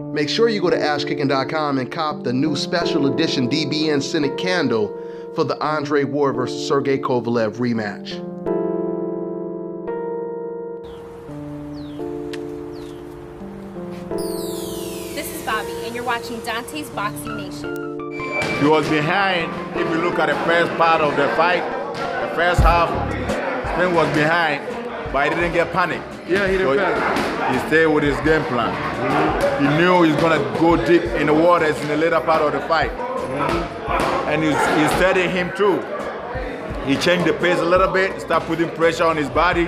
Make sure you go to ashkicking.com and cop the new special edition DBN Senate candle for the Andre Ward versus Sergey Kovalev rematch. This is Bobby, and you're watching Dante's Boxing Nation. He was behind. If you look at the first part of the fight, the first half, Spence was behind, but he didn't get panicked. Yeah, he didn't panic. He stayed with his game plan. He knew he was going to go deep in the waters in the later part of the fight. And he studied him too. He changed the pace a little bit, started putting pressure on his body,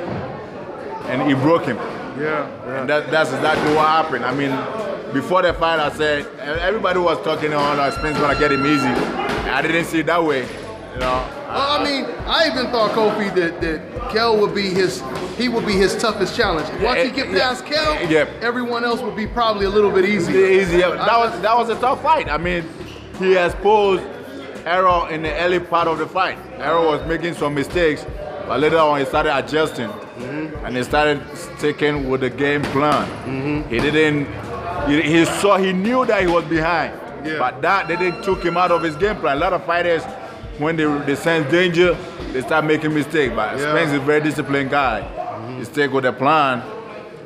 and he broke him. Yeah. And that's exactly what happened. I mean, before the fight, I said, everybody was talking on Spence gonna get him easy. I didn't see it that way, you know. Well, I mean, I even thought Kofi that Kel would be his toughest challenge. Once he get past Kel, everyone else would be probably a little bit easier. That was a tough fight. I mean, he exposed Errol in the early part of the fight. Errol was making some mistakes, but later on he started adjusting, and he started sticking with the game plan. He didn't. He knew that he was behind, but that didn't took him out of his game plan. A lot of fighters, when they sense danger, they start making mistakes. But Spence is a very disciplined guy. He stick with the plan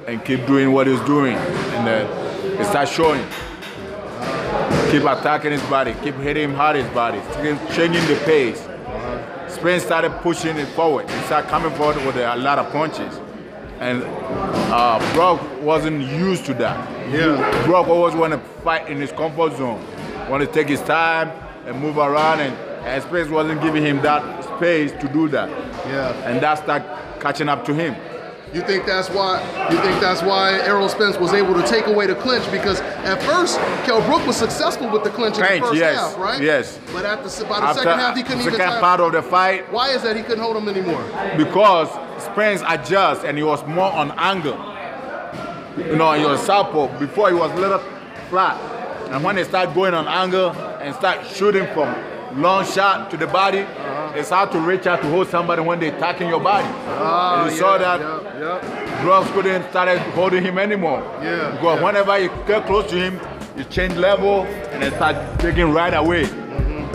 and keep doing what he's doing, and it starts showing. Keep attacking his body, keep hitting him hard his body, changing the pace. Spence started pushing it forward. He started coming forward with a lot of punches. And Brock wasn't used to that. Brock always want to fight in his comfort zone, want to take his time and move around, and Spence wasn't giving him that space to do that. And that started catching up to him. You think that's why Errol Spence was able to take away the clinch? Because at first, Kell Brook was successful with the clinch in the first half, right? Yes. But by the second half, he couldn't even. Second part of the fight. Why is that he couldn't hold him anymore? Because Spence adjusts and he was more on angle. You know, he was southpaw. Before he was a little flat, and when they start going on angle and start shooting from long shot to the body, it's hard to reach out to hold somebody when they're attacking your body. And you saw that Brooks couldn't start holding him anymore. Because whenever you get close to him, you change level and they start taking right away.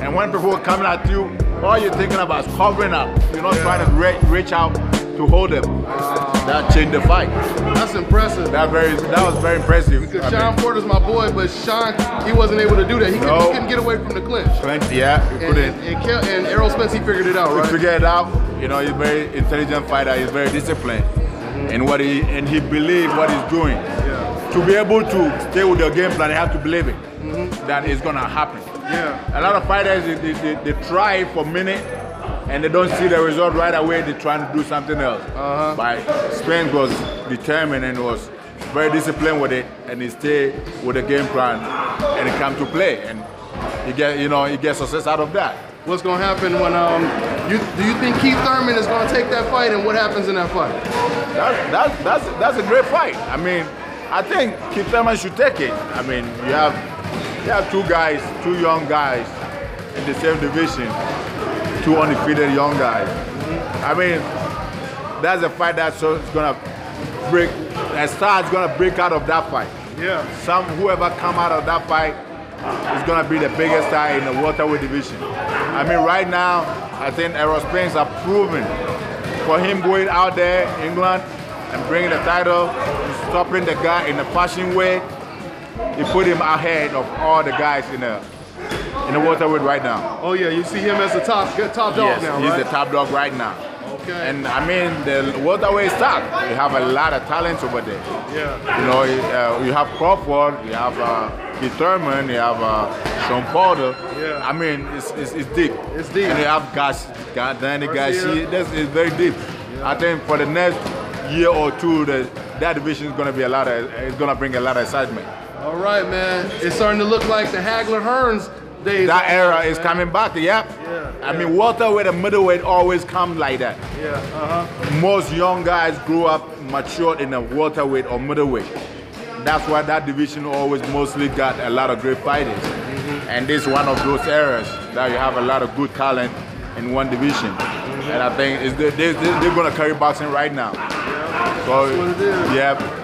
And when people are coming at you, all you're thinking about is covering up. You're not trying to reach out to hold them. That changed the fight. That's impressive. That was very impressive. Because Sean Porter's my boy, but Sean, he wasn't able to do that. He couldn't get away from the clinch. Yeah, he couldn't. And Errol Spence, he figured it out, right? He figured it out. You know, he's a very intelligent fighter. He's very disciplined. And he believes what he's doing. To be able to stay with your game plan, you have to believe it. That it's gonna happen. A lot of fighters, they try for a minute and they don't see the result right away. They're trying to do something else. But Spence was determined and was very disciplined with it, and he stayed with the game plan, and it come to play, and he gets success out of that. What's going to happen when do you think Keith Thurman is going to take that fight, and what happens in that fight? That's a great fight. I mean, I think Keith Thurman should take it. I mean, you have two young guys in the same division, two undefeated young guys. I mean, that's a fight that's gonna break. A star is gonna break out of that fight. Whoever come out of that fight is gonna be the biggest star in the welterweight division. I mean, right now, I think Errol Spence are proven for him going out there, England, and bringing the title, stopping the guy in a fashion way. He put him ahead of all the guys in the welterweight right now. Oh yeah, you see him as the top dog now, right? He's the top dog right now. And I mean, the welterweight stock, you have a lot of talents over there. You know, you have Crawford, you have Keith Thurman, you have Sean Porter. I mean, it's deep. It's deep. And you have Danny Garcia. It's very deep. I think for the next year or two, that division is going to be it's going to bring a lot of excitement. All right, man. It's starting to look like the Hagler-Hearns days. That era is coming back, I mean, welterweight and middleweight always come like that. Most young guys grew up matured in a welterweight or middleweight. That's why that division always mostly got a lot of great fighters. And this is one of those eras that you have a lot of good talent in one division. And I think they're going to carry boxing right now. So, that's what it is.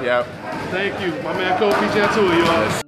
Yeah. Thank you. My man Kofi Jantuah, y'all.